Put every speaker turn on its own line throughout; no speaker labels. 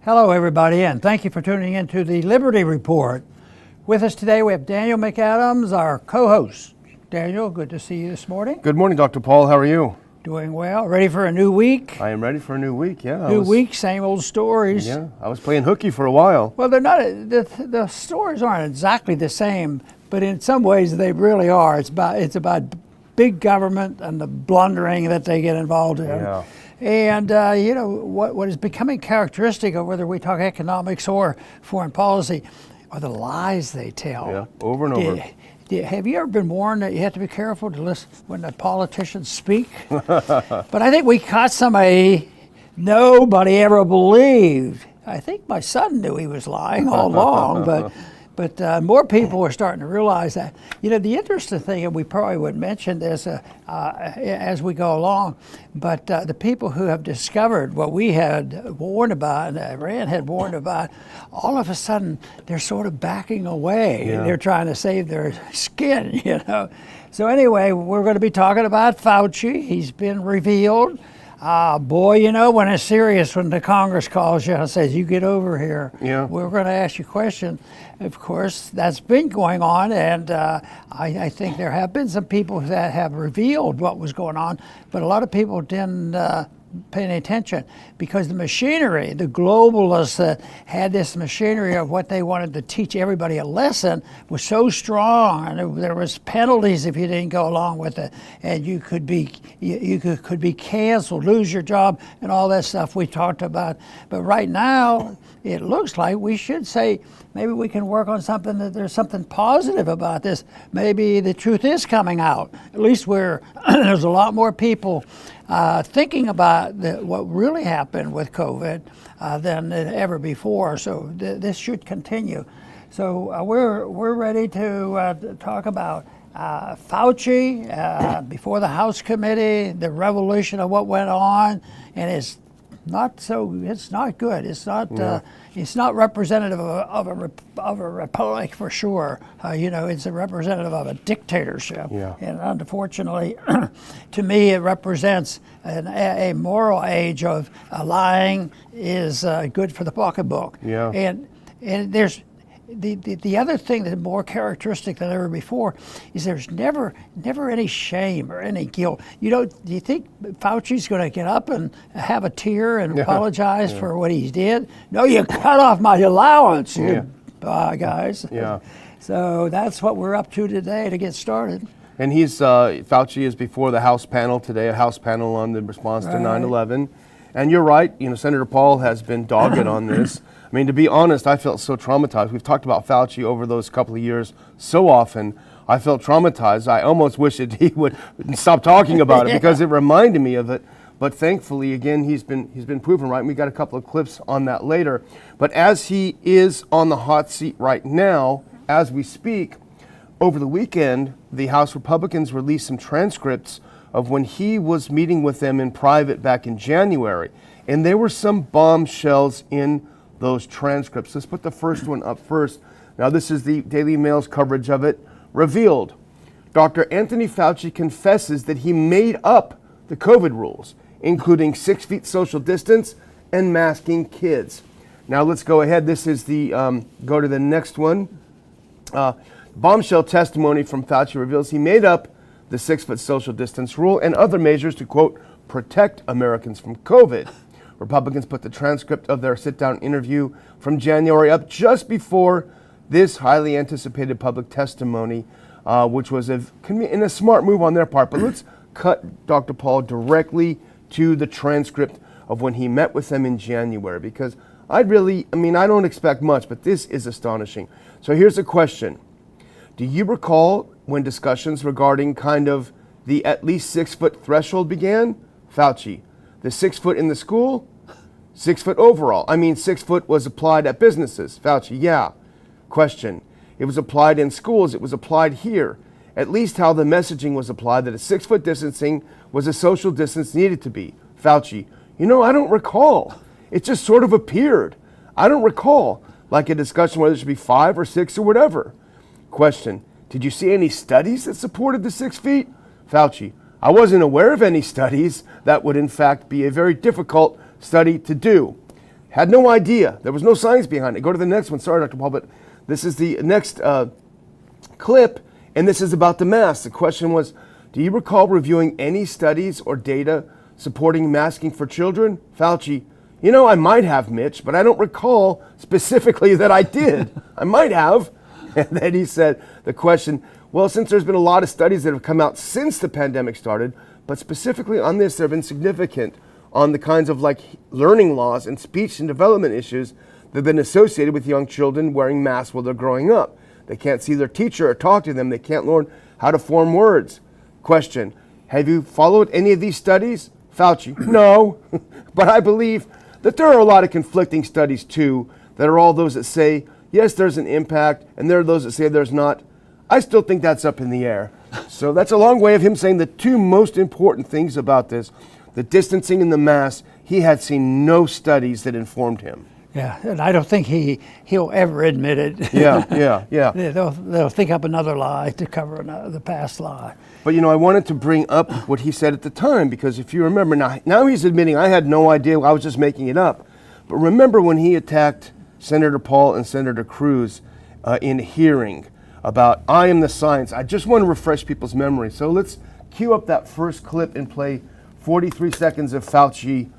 Hello, everybody, and thank you for tuning in to the Liberty Report. With us today, we have Daniel McAdams, our co-host. Daniel, good to see you this morning.
Good morning, Dr. Paul. How are you?
Doing well. Ready for a new week?
I am ready for a new week, yeah.
New week, same old stories.
Yeah, I was playing hooky for a while.
Well, they're not. The stories aren't exactly the same, but in some ways they really are. It's about big government and the blundering that they get involved in.
Yeah.
And what is becoming characteristic of whether we talk economics or foreign policy are the lies they tell.
Yeah, over and over.
Have you ever been warned that you have to be careful to listen when the politicians speak? But I think we caught somebody nobody ever believed. I think my son knew he was lying all along, but more people are starting to realize that. You know, the interesting thing, and we probably would mention this as we go along, but the people who have discovered what we had warned about, and Iran had warned about, all of a sudden they're sort of backing away.
Yeah.
They're trying to save their skin, you know. So anyway, we're going to be talking about Fauci. He's been revealed. Boy, you know, when it's serious, when the Congress calls you and says, you get over here,
yeah,
we're going to ask you a question. Of course, that's been going on, and I think there have been some people that have revealed what was going on, but a lot of people didn't pay any attention because the machinery, the globalists that had this machinery of what they wanted to teach everybody a lesson was so strong, and there was penalties if you didn't go along with it, and you could be canceled, lose your job, and all that stuff we talked about. But right now, it looks like we should say maybe we can work on something, that there's something positive about this. Maybe the truth is coming out. At least there's a lot more people thinking about what really happened with COVID than ever before. So this should continue. So we're ready to talk about Fauci before the House Committee, the revolution of what went on, and it's not good. It's not representative of a republic for sure. It's a representative of a dictatorship.
Yeah.
And unfortunately, to me, it represents a moral age of lying is good for the pocketbook.
Yeah.
And there's the other thing that's more characteristic than ever before is there's never any shame or any guilt. Do you think Fauci's going to get up and have a tear and apologize for what he did? No, you cut off my allowance, guys.
Yeah.
So that's what we're up to today to get started.
And Fauci is before the House panel today, a House panel on the response to 9/11. And you're right, Senator Paul has been dogged on this. I mean, to be honest, I felt so traumatized. We've talked about Fauci over those couple of years so often. I felt traumatized. I almost wish that he would stop talking about it because it reminded me of it. But thankfully, again, he's been proven right. And we got a couple of clips on that later. But as he is on the hot seat right now, as we speak, over the weekend, the House Republicans released some transcripts of when he was meeting with them in private back in January. And there were some bombshells in those transcripts. Let's put the first one up first. Now, this is the Daily Mail's coverage of it. Revealed, Dr. Anthony Fauci confesses that he made up the COVID rules, including 6 feet social distance and masking kids. Now, let's go ahead. This is go to the next one. Bombshell testimony from Fauci reveals he made up the 6 foot social distance rule and other measures to, quote, protect Americans from COVID. Republicans put the transcript of their sit-down interview from January up just before this highly anticipated public testimony, which was in a smart move on their part. But let's cut Dr. Paul directly to the transcript of when he met with them in January, because I don't expect much, but this is astonishing. So here's a question. Do you recall when discussions regarding kind of the at least 6 foot threshold began? Fauci. The 6 foot in the school, 6 foot overall. 6 foot was applied at businesses. Fauci, yeah. Question, it was applied in schools, it was applied here. At least how the messaging was applied, that a 6 foot distancing was a social distance needed to be. Fauci, I don't recall. It just sort of appeared. I don't recall, like a discussion whether it should be 5 or 6 or whatever. Question, did you see any studies that supported the 6 feet? Fauci, I wasn't aware of any studies. That would in fact be a very difficult study to do. Had no idea. There was no science behind it. Go to the next one. Sorry, Dr. Paul, but this is the next clip, and this is about the mask. The question was, do you recall reviewing any studies or data supporting masking for children? Fauci, I might have, Mitch, but I don't recall specifically that I did. I might have. And then he said, the question, well, since there's been a lot of studies that have come out since the pandemic started, but specifically on this, there have been significant on the kinds of learning loss and speech and development issues that have been associated with young children wearing masks while they're growing up. They can't see their teacher or talk to them. They can't learn how to form words. Question, have you followed any of these studies? Fauci, no, but I believe that there are a lot of conflicting studies too, that are all those that say, yes, there's an impact, and there are those that say there's not. I still think that's up in the air. So that's a long way of him saying the two most important things about this, the distancing and the mask. He had seen no studies that informed him.
Yeah, and I don't think he'll ever admit it.
Yeah.
They'll think up another lie to cover the past lie.
But I wanted to bring up what he said at the time, because if you remember, now he's admitting I had no idea, I was just making it up. But remember when he attacked Senator Paul and Senator Cruz in a hearing about I am the science. I just want to refresh people's memory. So let's cue up that first clip and play 43 seconds of Fauci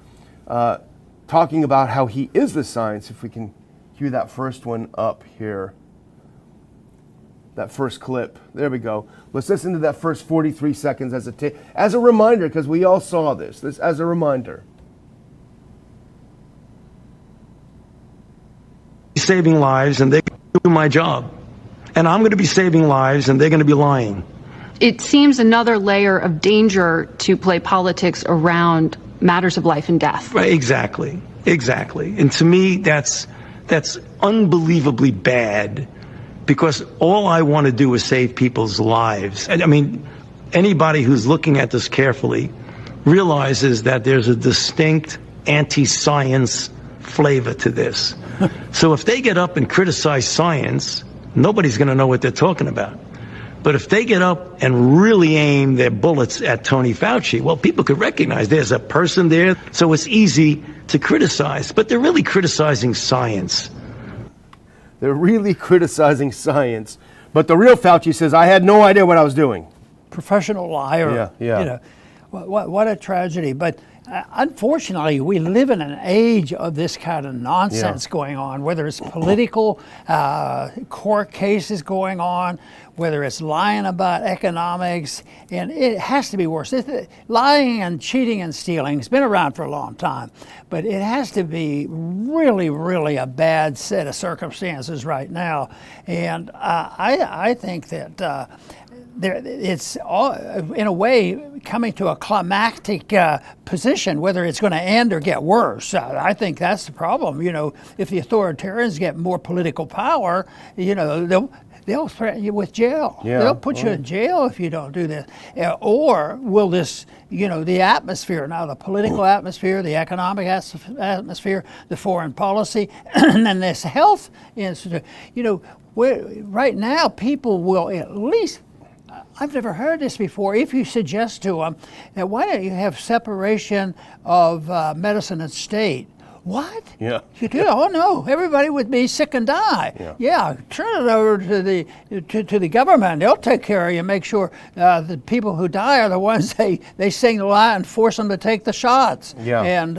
talking about how he is the science. If we can cue that first one up here. That first clip. There we go. Let's listen to that first 43 seconds as a reminder, because we all saw this as a reminder.
Saving lives, and they do my job. And I'm going to be saving lives, and they're going to be lying.
It seems another layer of danger to play politics around matters of life and death.
Right, exactly. And to me, that's unbelievably bad, because all I want to do is save people's lives. I mean, anybody who's looking at this carefully realizes that there's a distinct anti-science flavor to this. So if they get up and criticize science, nobody's going to know what they're talking about. But if they get up and really aim their bullets at Tony Fauci, well, people could recognize there's a person there, so it's easy to criticize. But they're really criticizing science.
They're really criticizing science. But the real Fauci says, I had no idea what I was doing.
Professional liar.
Yeah.
What a tragedy. But unfortunately, we live in an age of this kind of nonsense going on, whether it's political court cases going on, whether it's lying about economics, and it has to be worse. Lying and cheating and stealing has been around for a long time, but it has to be really, really a bad set of circumstances right now. And I think that it's all, in a way, coming to a climactic position, whether it's going to end or get worse. I think that's the problem. If the authoritarians get more political power, they'll threaten you with jail.
Yeah.
They'll put you in jail if you don't do this. Or will this, the atmosphere, now the political atmosphere, the economic atmosphere, the foreign policy, and then this health institute, right now people will at least, I've never heard this before. If you suggest to them that why don't you have separation of medicine and state? What?
Yeah.
You do? Oh no! Everybody would be sick and die. Yeah. Turn it over to the government. They'll take care of you. Make sure the people who die are the ones they sing the lie and force them to take the shots.
Yeah.
And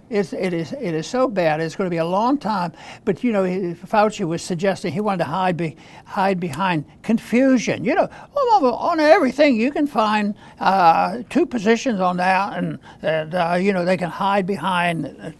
it is so bad. It's going to be a long time. But Fauci was suggesting he wanted to hide behind confusion. On everything you can find two positions on that, and they can hide behind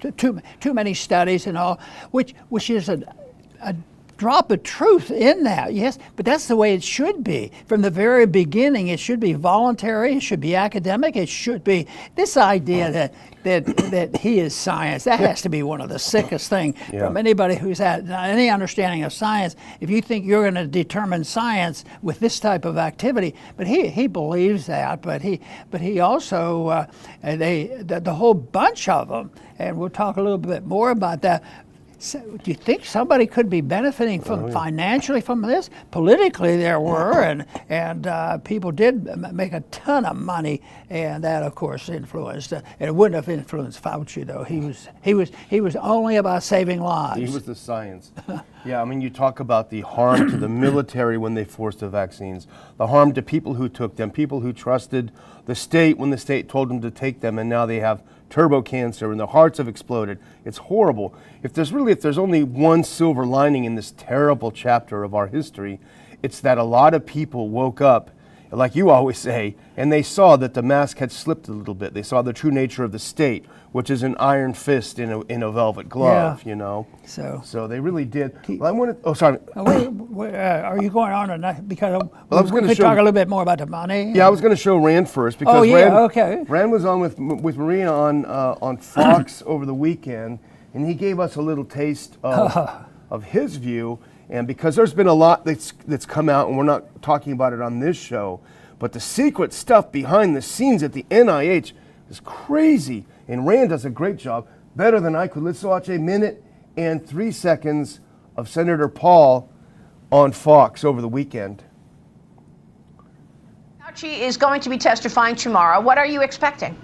too many studies and all, which is a drop of truth in that, yes, but that's the way it should be. From the very beginning, it should be voluntary, it should be academic, it should be this idea that he is science. That has to be one of the sickest things from anybody who's had any understanding of science. If you think you're going to determine science with this type of activity, but he believes that, but he also, the whole bunch of them, and we'll talk a little bit more about that, So, do you think somebody could be benefiting from financially from this? Politically, there were, and people did make a ton of money, and that, of course, influenced. And it wouldn't have influenced Fauci, though. He was only about saving lives.
He was the science. Yeah, I mean, you talk about the harm to the military when they forced the vaccines, the harm to people who took them, people who trusted the state when the state told them to take them, and now they have turbo cancer and their hearts have exploded. It's horrible. If there's only one silver lining in this terrible chapter of our history, it's that a lot of people woke up, like you always say, and they saw that the mask had slipped a little bit. They saw the true nature of the state, which is an iron fist in a velvet glove,
Yeah.
you know. So they really did.
Keep-
Well, I wanted. Oh, sorry.
Are you going on tonight? Because
I was
we
gonna
could
show-
talk a little bit more about the money.
Yeah, I was going to show Rand first because
Oh, yeah,
Rand,
okay.
Rand was on with Maria on Fox over the weekend, and he gave us a little taste of his view. And because there's been a lot that's come out, and we're not talking about it on this show, but the secret stuff behind the scenes at the NIH is crazy. And Rand does a great job, better than I could. Let's watch a minute and 3 seconds of Senator Paul on Fox over the weekend.
Fauci is going to be testifying tomorrow. What are you expecting?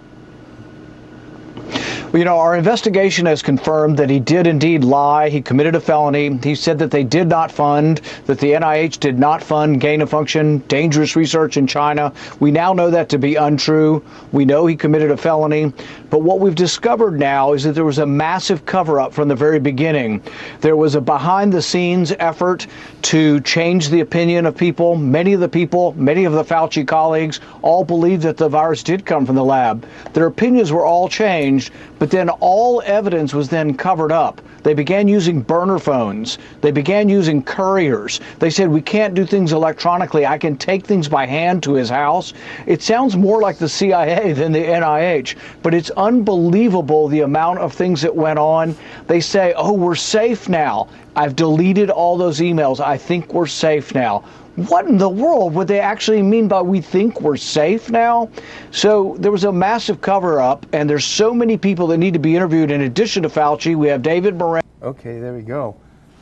Well, you know, our investigation has confirmed that he did indeed lie. He committed a felony. He said that they did not fund, that the NIH did not fund gain-of-function, dangerous research in China. We now know that to be untrue. We know he committed a felony. But what we've discovered now is that there was a massive cover-up from the very beginning. There was a behind-the-scenes effort to change the opinion of people. Many of the Fauci colleagues all believed that the virus did come from the lab. Their opinions were all changed, but then all evidence was then covered up. They began using burner phones. They began using couriers. They said, we can't do things electronically. I can take things by hand to his house. It sounds more like the CIA than the NIH, but it's unbelievable the amount of things that went on. They say, oh, we're safe now. I've deleted all those emails. I think we're safe now. What in the world would they actually mean by we think we're safe now? So there was a massive cover-up, and there's so many people that need to be interviewed. In addition to Fauci, we have David Moran.
Okay, there we go.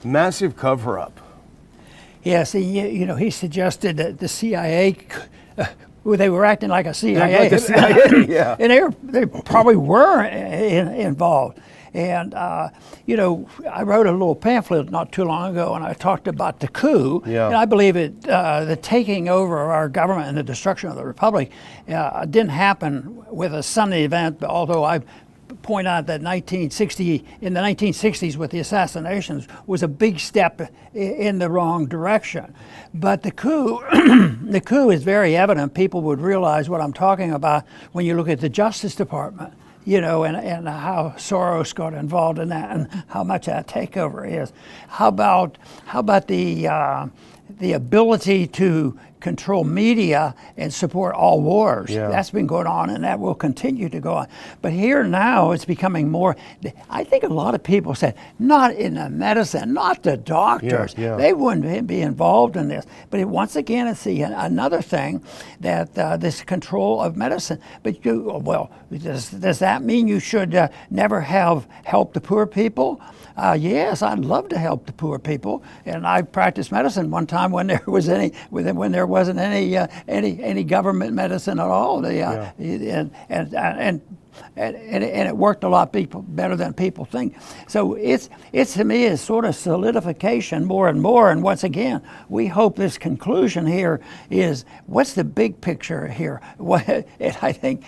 Massive cover-up.
Yes, you know, he suggested that the CIA, well, they were acting like a CIA.
Like the CIA, yeah.
And they probably were involved. And, you know, I wrote a little pamphlet not too long ago, and I talked about the coup.
Yeah.
And I believe the taking over of our government and the destruction of the republic didn't happen with a Sunday event, although I point out that in the 1960s with the assassinations was a big step in the wrong direction. But the coup, the coup is very evident. People would realize what I'm talking about when you look at the Justice Department. You know, and how Soros got involved in that, and how much that takeover is. How about the ability to control media and support all wars?
Yeah.
That's been going on, and that will continue to go on. But here now, it's becoming more. I think a lot of people said, not in the medicine, not the doctors.
Yeah.
They wouldn't be involved in this. But once again, it's another thing that this control of medicine. But does that mean you should never have helped the poor people? Yes, I'd love to help the poor people, and I practiced medicine one time when there wasn't any government medicine at all. And it worked a lot better than people think. So it's to me is sort of solidification more and more. And once again, we hope this conclusion here is what's the big picture here. I think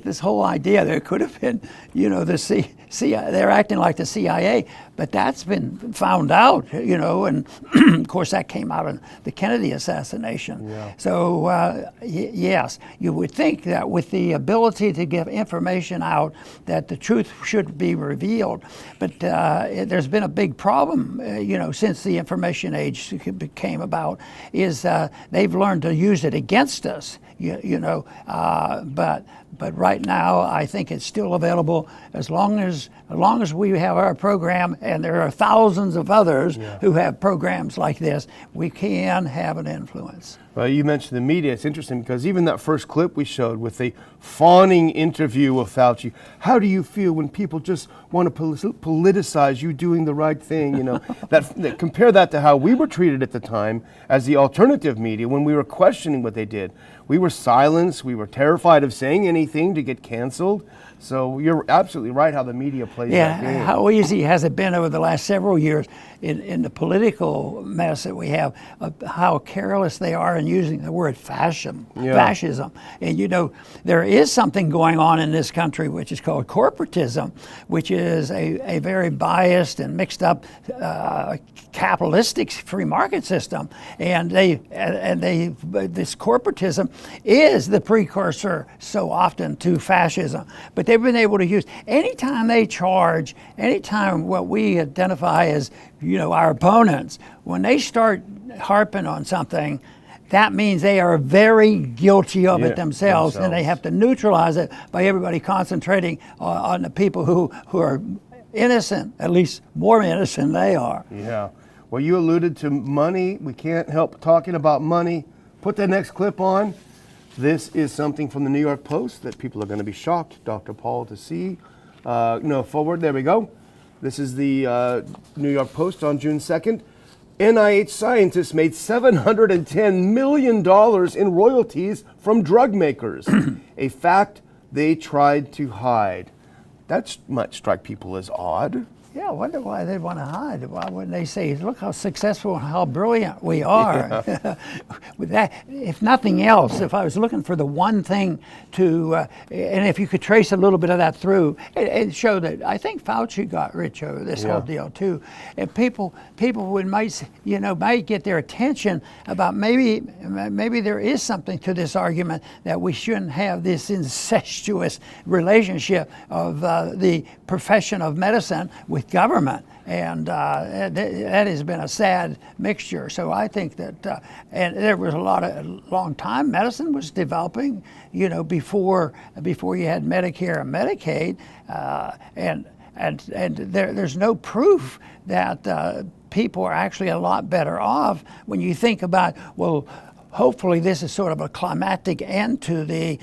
this whole idea there could have been, you know, they're acting like the CIA, but that's been found out, you know, and of course that came out in the Kennedy assassination.
Yeah.
So yes, you would think that with the ability to give information out, that the truth should be revealed. But there's been a big problem, you know, since the information age came about, is they've learned to use it against us. You know, but But right now, I think it's still available as long as we have our program, and there are thousands of others who have programs like this. We can have an influence.
Well, you mentioned the media. It's interesting because even that first clip we showed with the fawning interview of Fauci, how do you feel when people just want to politicize you doing the right thing? You know, that compare that to how we were treated at the time as the alternative media when we were questioning what they did. We were silenced. We were terrified of saying anything to get canceled. So you're absolutely right how the media plays that game.
How easy has it been over the last several years in the political mess that we have, how careless they are in using the word fascism. And you know, there is something going on in this country which is called corporatism, which is a very biased and mixed up capitalistic free market system. And this corporatism is the precursor so often to fascism. But they've been able to use, anytime what we identify as, you know, our opponents, when they start harping on something, that means they are very guilty of it themselves, and they have to neutralize it by everybody concentrating on the people who are innocent, at least more innocent than they are.
Yeah. Well, you alluded to money. We can't help talking about money. Put the next clip on. This is something from the New York Post that people are going to be shocked, Dr. Paul, to see. No, forward. There we go. This is the New York Post on June 2nd. NIH scientists made $710 million in royalties from drug makers, a fact they tried to hide. That might strike people as odd.
Yeah, I wonder why they'd want to hide. Why wouldn't they say, look how successful and how brilliant we are? With that, if nothing else, if I was looking for the one thing to, and if you could trace a little bit of that through, it showed that I think Fauci got rich over this whole deal too. And people might get their attention about maybe there is something to this argument that we shouldn't have this incestuous relationship of the profession of medicine with government, and that has been a sad mixture. So I think that, and there was a long time medicine was developing, you know, before you had Medicare and Medicaid, and there's no proof that people are actually a lot better off when you think about, well, hopefully this is sort of a climactic end to the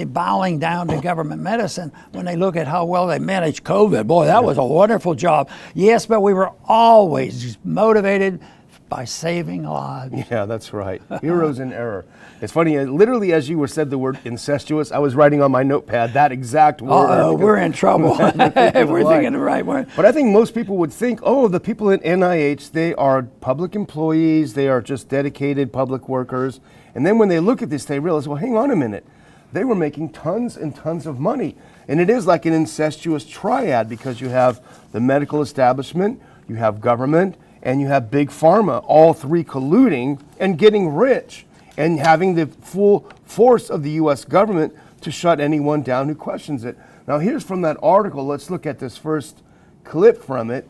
bowing down to government medicine when they look at how well they managed COVID. Boy, that was a wonderful job. Yes, but we were always motivated by saving lives.
Yeah, that's right. Heroes in error. It's funny, literally as you said the word incestuous, I was writing on my notepad that exact word.
Uh-oh, we're in trouble if we're thinking the right word.
But I think most people would think, oh, the people at NIH, they are public employees, they are just dedicated public workers. And then when they look at this, they realize, well, hang on a minute. They were making tons and tons of money. And it is like an incestuous triad because you have the medical establishment, you have government, and you have big pharma, all three colluding and getting rich and having the full force of the U.S. government to shut anyone down who questions it. Now, here's from that article. Let's look at this first clip from it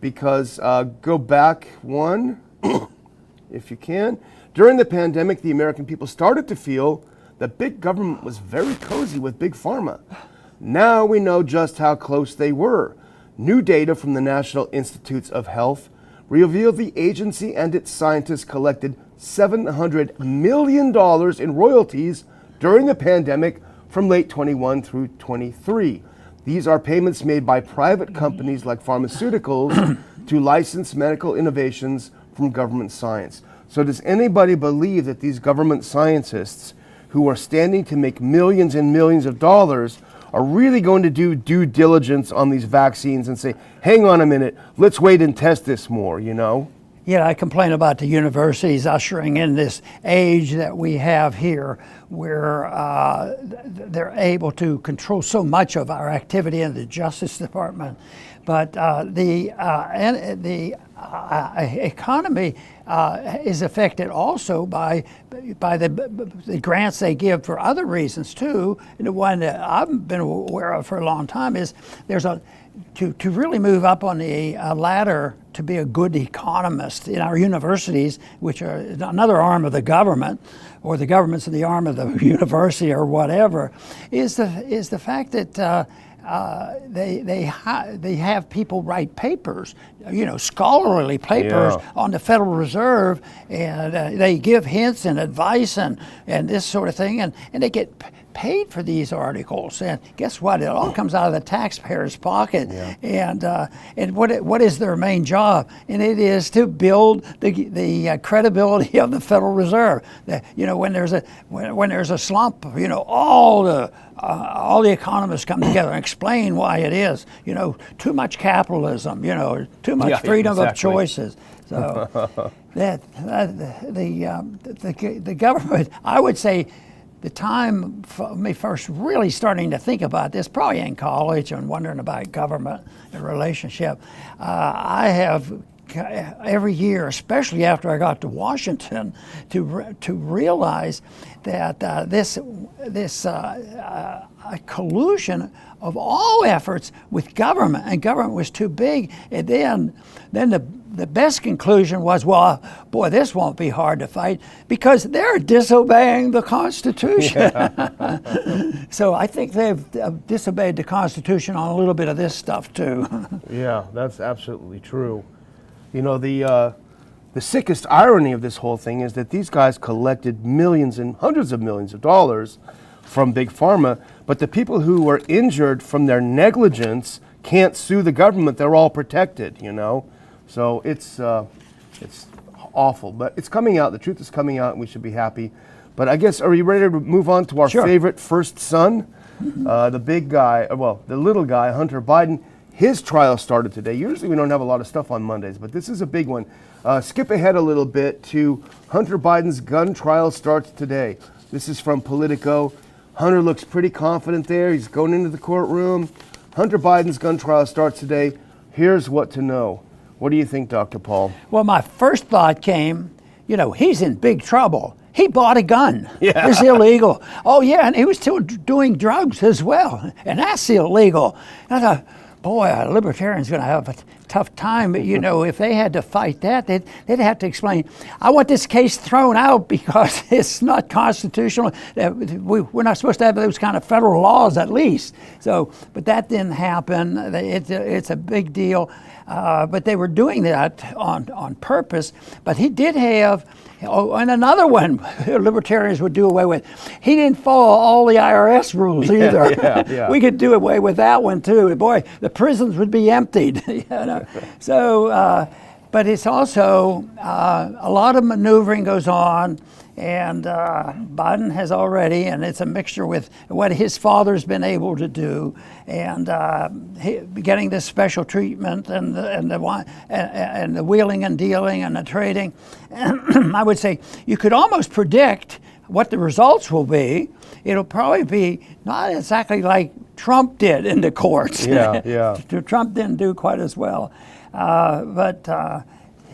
because go back one, if you can. During the pandemic, the American people started to feel that big government was very cozy with big pharma. Now we know just how close they were. New data from the National Institutes of Health revealed the agency and its scientists collected $700 million in royalties during the pandemic from late 21 through 23. These are payments made by private companies like pharmaceuticals to license medical innovations from government science. So does anybody believe that these government scientists who are standing to make millions and millions of dollars are really going to do due diligence on these vaccines and say, hang on a minute, let's wait and test this more, you know?
Yeah, I complain about the universities ushering in this age that we have here where they're able to control so much of our activity in the Justice Department. But the economy is affected also by the grants they give for other reasons too. And the one that I've been aware of for a long time is there's to really move up on the ladder to be a good economist in our universities, which are another arm of the government, or the government's the arm of the university or whatever, is the fact that they have people write papers, scholarly papers on the Federal Reserve, and they give hints and advice and this sort of thing, and they get paid for these articles. And guess what? It all comes out of the taxpayer's pocket. Yeah. And what is their main job? And it is to build the credibility of the Federal Reserve. When there's a slump, all the economists come together and explain why it is. Too much capitalism. Too much freedom of choices. So the government, I would say, the time for me first really starting to think about this, probably in college and wondering about government and relationship. I have every year, especially after I got to Washington, to realize that this collusion of all efforts with government, and government was too big, and then the best conclusion was, well, boy, this won't be hard to fight because they're disobeying the Constitution. Yeah. So I think they've disobeyed the Constitution on a little bit of this stuff too.
Yeah, that's absolutely true. The sickest irony of this whole thing is that these guys collected millions and hundreds of millions of dollars from Big Pharma, but the people who were injured from their negligence can't sue the government. They're all protected, So it's awful, but it's coming out. The truth is coming out, and we should be happy. But I guess, are you ready to move on to our favorite first son? The big guy, the little guy, Hunter Biden. His trial started today. Usually we don't have a lot of stuff on Mondays, but this is a big one. Skip ahead a little bit to Hunter Biden's gun trial starts today. This is from Politico. Hunter looks pretty confident there. He's going into the courtroom. Hunter Biden's gun trial starts today. Here's what to know. What do you think, Dr. Paul?
Well, my first thought came, he's in big trouble. He bought a gun. Yeah. It's illegal. Oh, yeah, and he was still doing drugs as well, and that's illegal. And I thought, boy, a libertarian's going to have a tough time. But, if they had to fight that, they'd have to explain, I want this case thrown out because it's not constitutional. We're not supposed to have those kind of federal laws, at least. So, but that didn't happen. It's a big deal. But they were doing that on purpose. But he did have, and another one libertarians would do away with. He didn't follow all the IRS rules either. Yeah. We could do away with that one too. Boy, the prisons would be emptied. So, but it's also a lot of maneuvering goes on. And Biden has already, and it's a mixture with what his father's been able to do, and getting this special treatment, and the wheeling and dealing and the trading. I would say you could almost predict what the results will be. It'll probably be not exactly like Trump did in the courts.
Yeah.
Trump didn't do quite as well, but.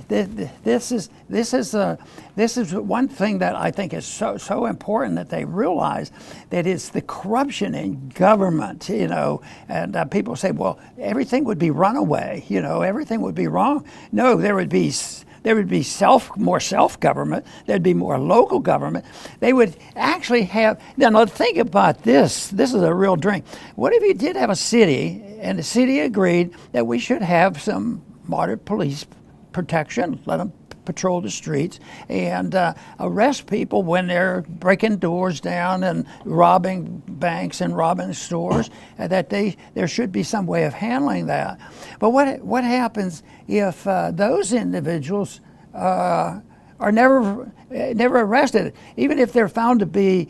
This is one thing that I think is so important that they realize, that it's the corruption in government, and people say, well, everything would be runaway, everything would be wrong. No, there would be more self-government. There'd be more local government. They would actually have. Now think about this. This is a real dream. What if you did have a city, and the city agreed that we should have some moderate police protection, let them patrol the streets, and arrest people when they're breaking doors down and robbing banks and robbing stores, and that there should be some way of handling that. But what happens if those individuals are never arrested, even if they're found to be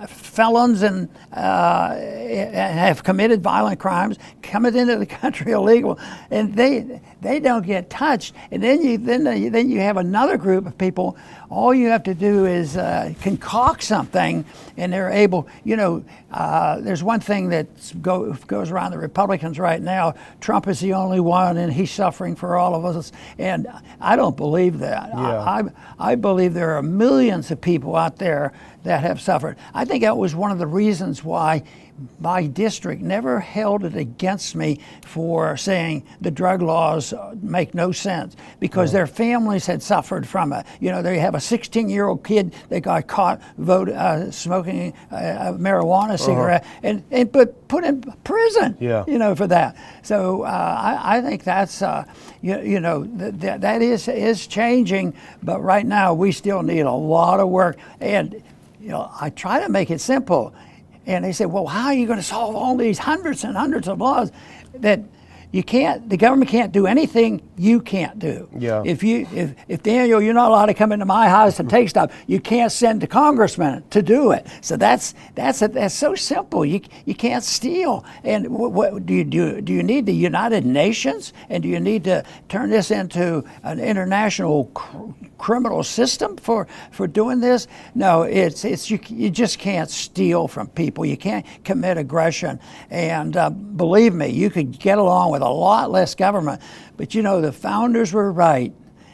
felons and have committed violent crimes, coming into the country illegal, and they don't get touched, and then you have another group of people. All you have to do is concoct something, and they're able. There's one thing that goes around the Republicans right now. Trump is the only one, and he's suffering for all of us. And I don't believe that.
Yeah.
I believe there are millions of people out there that have suffered. I think that was one of the reasons why my district never held it against me for saying the drug laws make no sense, because their families had suffered from it. You know, they have a 16-year-old kid that got caught smoking a marijuana cigarette and put in prison. You know, for that. So I think that's that is changing, but right now we still need a lot of work. And you know, I try to make it simple. And they said, well, how are you going to solve all these hundreds and hundreds of laws that you can't, the government can't do anything you can't do. If Daniel, you're not allowed to come into my house and take stuff, you can't send the congressman to do it. So that's so simple. You can't steal. And what do you do? Do you need the United Nations? And do you need to turn this into an international criminal system for doing this? No, it's you just can't steal from people. You can't commit aggression. And believe me, you could get along with a lot less government. But you know, the founders were right.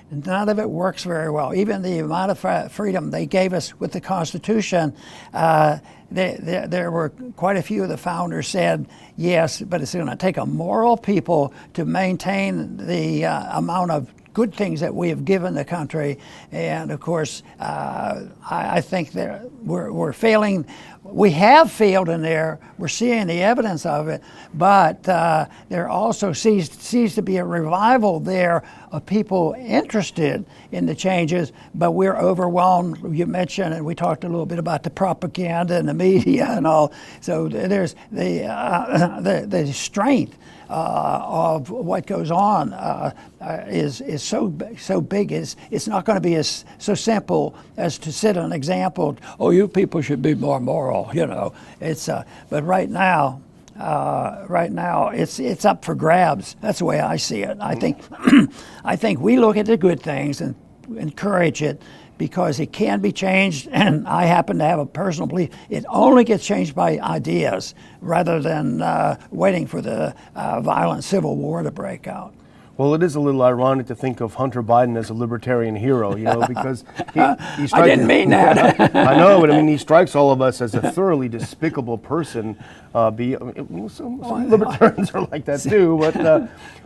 None of it works very well. Even the amount of freedom they gave us with the Constitution, there were quite a few of the founders said, yes, but it's going to take a moral people to maintain the amount of good things that we have given the country. And of course, I think that we're failing. We have failed in there. We're seeing the evidence of it, but there also seems to be a revival there of people interested in the changes, but we're overwhelmed. You mentioned, and we talked a little bit about the propaganda and the media and all. So there's the strength of what goes on is so big. It's not going to be so simple as to set an example. Oh, you people should be more moral. You know, it's but right now it's up for grabs. That's the way I see it. I think we look at the good things and encourage it, because it can be changed, and I happen to have a personal belief it only gets changed by ideas rather than waiting for the violent civil war to break out.
Well, it is a little ironic to think of Hunter Biden as a libertarian hero, you know, because he strikes,
I didn't mean that.
I know, but I mean, he strikes all of us as a thoroughly despicable person. Some libertarians are like that too,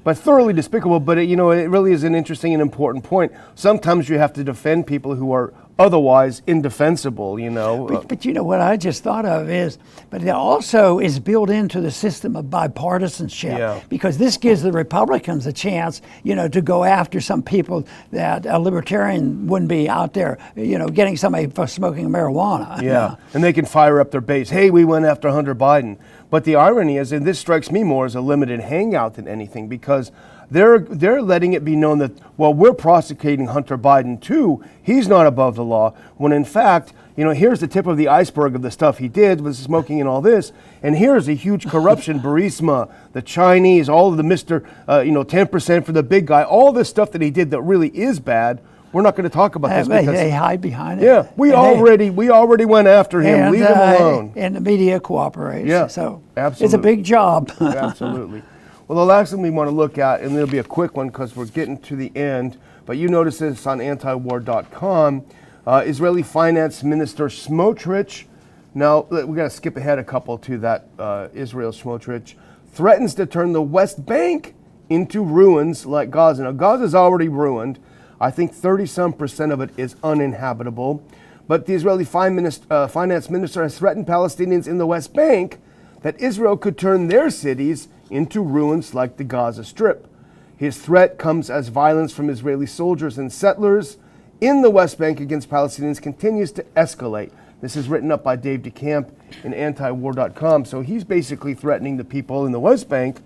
but thoroughly despicable. But it really is an interesting and important point. Sometimes you have to defend people who are otherwise indefensible, you know.
But you know what I just thought of is, but it also is built into the system of bipartisanship, because this gives the Republicans a chance, you know, to go after some people that a libertarian wouldn't be out there, you know, getting somebody for smoking marijuana.
And they can fire up their base. Hey, we went after Hunter Biden. But the irony is, and this strikes me more as a limited hangout than anything, because they're letting it be known that, well, we're prosecuting Hunter Biden too. He's not above the law. When in fact, you know, here's the tip of the iceberg of the stuff he did with smoking and all this. And here's a huge corruption, Burisma, the Chinese, all of the 10% for the big guy, all this stuff that he did that really is bad. We're not going to talk about this because
they hide behind it.
Yeah, we already went after him. Leave him alone.
And the media cooperates.
Yeah,
so
absolutely.
It's a big job.
Absolutely. Well, the last thing we want to look at, and it'll be a quick one because we're getting to the end, but you notice this on antiwar.com, Israeli Finance Minister Smotrich, now we got to skip ahead a couple to that, Israel Smotrich, threatens to turn the West Bank into ruins like Gaza. Now, Gaza's already ruined. I think 30-some% of it is uninhabitable. But the Israeli finance minister has threatened Palestinians in the West Bank that Israel could turn their cities into ruins like the Gaza Strip. His threat comes as violence from Israeli soldiers and settlers in the West Bank against Palestinians continues to escalate. This is written up by Dave DeCamp in antiwar.com. So he's basically threatening the people in the West Bank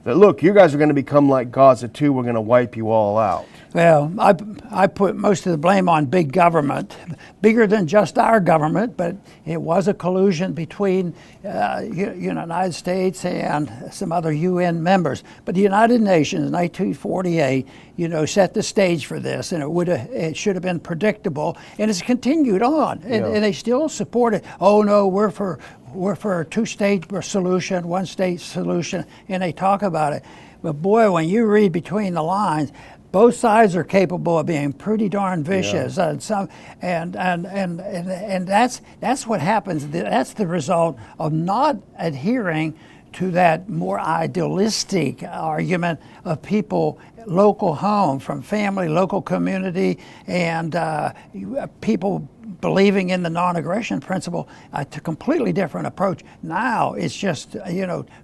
that, look, you guys are going to become like Gaza too. We're going to wipe you all out.
Well, I put most of the blame on big government, bigger than just our government, but it was a collusion between United States and some other UN members. But the United Nations in 1948, set the stage for this, and it should have been predictable, and it's continued on, and they still support it. Oh no, we're for a two-state solution, one-state solution, and they talk about it. But boy, when you read between the lines, both sides are capable of being pretty darn vicious, and that's what happens. That's the result of not adhering to that more idealistic argument of people, local home, from family, local community, and people believing in the non-aggression principle. A completely different approach. Now it's just,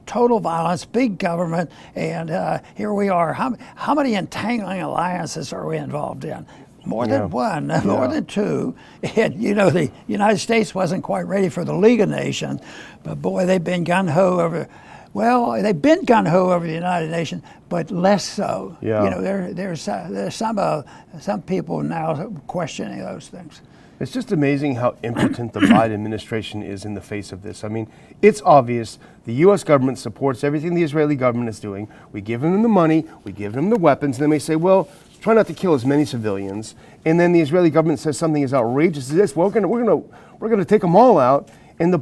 total violence, big government, and here we are. How many entangling alliances are we involved in? More than one, more than two. And, the United States wasn't quite ready for the League of Nations, but boy, they've been gung-ho over. Well, they've been gung-ho over the United Nations, but less so.
Yeah.
There's some people now questioning those things.
It's just amazing how impotent the Biden administration is in the face of this. I mean, it's obvious the U.S. government supports everything the Israeli government is doing. We give them the money, we give them the weapons, and then they say, well, try not to kill as many civilians. And then the Israeli government says something as outrageous as this. Well, we're gonna take them all out. And the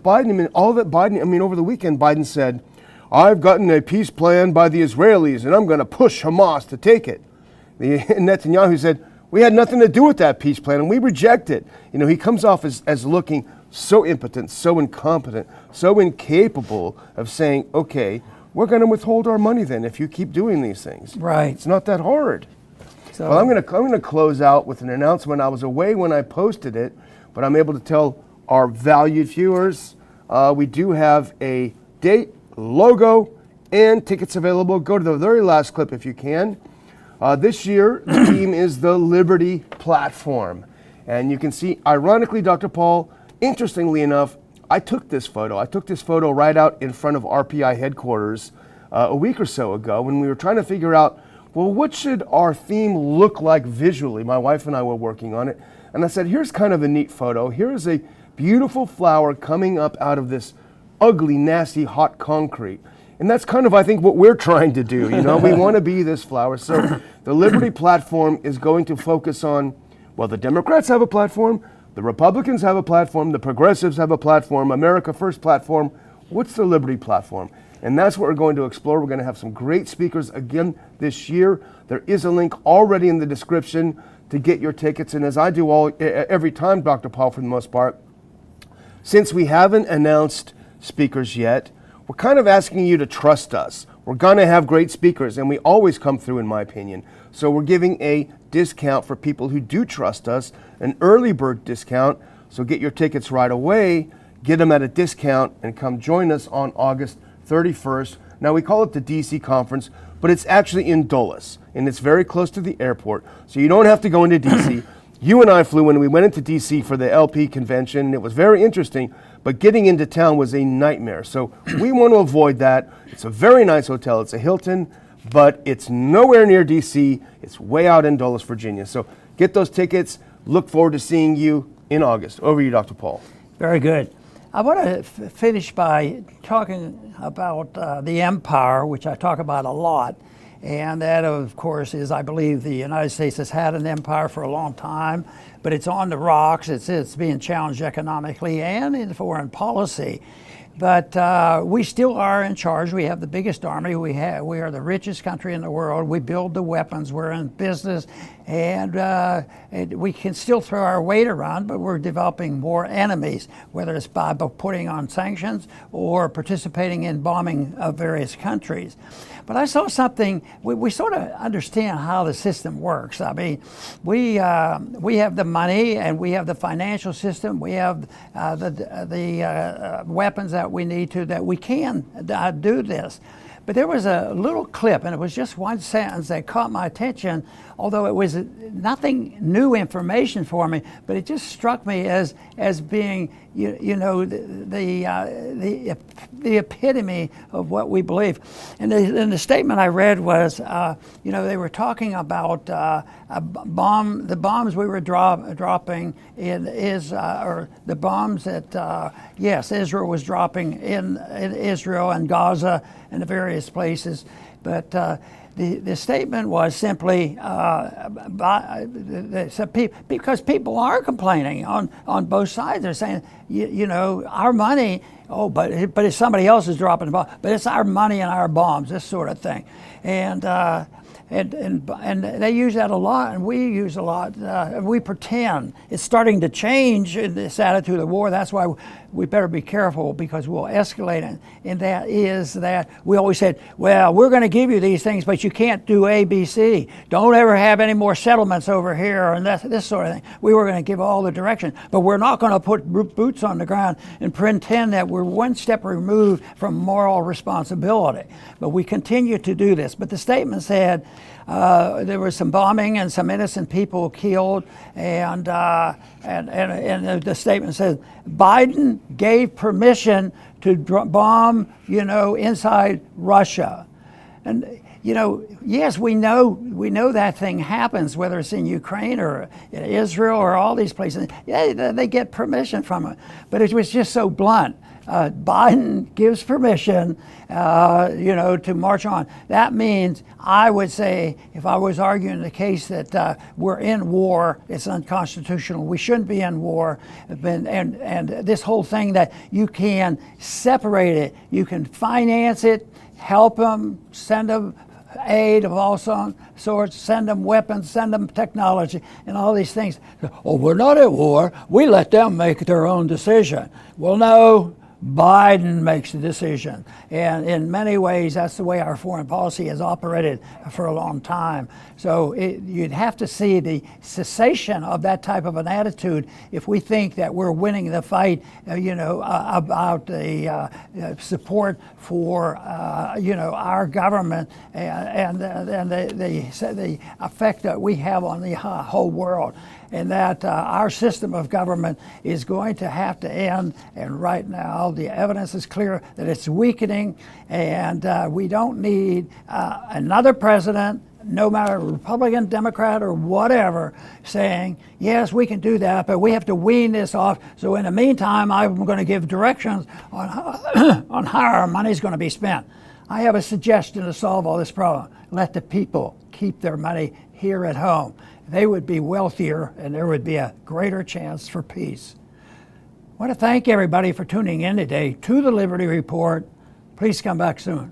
over the weekend, Biden said, I've gotten a peace plan by the Israelis, and I'm going to push Hamas to take it. Netanyahu said, we had nothing to do with that peace plan, and we reject it. He comes off as looking so impotent, so incompetent, so incapable of saying, okay, we're going to withhold our money then if you keep doing these things.
Right.
It's not that hard.
So,
Well, I'm going to close out with an announcement. I was away when I posted it, but I'm able to tell our valued viewers we do have a date, logo, and tickets available. Go to the very last clip if you can. This year, the theme is the Liberty Platform. And you can see, ironically, Dr. Paul, interestingly enough, I took this photo. I took this photo right out in front of RPI headquarters a week or so ago when we were trying to figure out, well, what should our theme look like visually? My wife and I were working on it. And I said, here's kind of a neat photo. Here's a beautiful flower coming up out of this ugly, nasty, hot concrete. And that's kind of, I think, what we're trying to do. We want to be this flower. So the Liberty Platform is going to focus on, well, the Democrats have a platform, the Republicans have a platform, the progressives have a platform, America First platform. What's the Liberty Platform? And that's what we're going to explore. We're going to have some great speakers again this year. There is a link already in the description to get your tickets. And as I do every time, Dr. Paul, for the most part, since we haven't announced speakers yet, we're kind of asking you to trust us. We're going to have great speakers, and we always come through, in my opinion. So we're giving a discount for people who do trust us, an early bird discount. So get your tickets right away, get them at a discount, and come join us on August 31st. Now, we call it the DC conference, but it's actually in Dulles, and it's very close to the airport. So you don't have to go into DC. You and I flew when we went into DC for the LP convention. It was very interesting, but getting into town was a nightmare. So we want to avoid that. It's a very nice hotel. It's a Hilton, but it's nowhere near DC. It's way out in Dulles, Virginia. So get those tickets. Look forward to seeing you in August. Over to you, Dr. Paul.
very good. I want to finish by talking about the empire, which I talk about a lot. And that, of course, is, I believe, the United States has had an empire for a long time, but it's on the rocks. It's being challenged economically and in foreign policy. But we still are in charge. We have the biggest army. We are the richest country in the world. We build the weapons. We're in business. And we can still throw our weight around, but we're developing more enemies, whether it's by putting on sanctions or participating in bombing of various countries. But I saw something, we sort of understand how the system works. I mean, we have the money and we have the financial system. We have the weapons that we need to, that we can do this. But there was a little clip, and it was just one sentence that caught my attention, although it was nothing new information for me, but it just struck me as being, the epitome of what we believe. And the statement I read was, they were talking about the bombs we were dropping in or the bombs that, Israel was dropping in Israel and Gaza and the various places. But the statement was simply because people are complaining on both sides. They're saying, our money, but if somebody else is dropping the bomb, but it's our money and our bombs, this sort of thing. And And they use that a lot, and we use a lot. We pretend. It's starting to change in this attitude of war. That's why we better be careful, because we'll escalate it. And that is that we always said, well, we're going to give you these things, but you can't do A, B, C. Don't ever have any more settlements over here, and this sort of thing. We were going to give all the direction, but we're not going to put boots on the ground and pretend that we're one step removed from moral responsibility. But we continue to do this. But the statement said there was some bombing and some innocent people killed, and the statement says Biden gave permission to bomb, inside Russia. And yes, we know that thing happens, whether it's in Ukraine or in Israel or all these places. Yeah, they get permission from it, but it was just so blunt. Biden gives permission, to march on. That means, I would say, if I was arguing the case that we're in war, it's unconstitutional. We shouldn't be in war. And this whole thing that you can separate it, you can finance it, help them, send them aid of all sorts, send them weapons, send them technology, and all these things. Oh, we're not at war. We let them make their own decision. Well, no. Biden makes the decision. And in many ways, that's the way our foreign policy has operated for a long time. So you'd have to see the cessation of that type of an attitude if we think that we're winning the fight, about the support for, our government and the effect that we have on the whole world. And that our system of government is going to have to end. And right now, the evidence is clear that it's weakening, and we don't need another president, no matter Republican, Democrat, or whatever, saying, yes, we can do that, but we have to wean this off. So in the meantime, I'm going to give directions on how our money is going to be spent. I have a suggestion to solve all this problem. Let the people keep their money here at home. They would be wealthier, and there would be a greater chance for peace. I want to thank everybody for tuning in today to the Liberty Report. Please come back soon.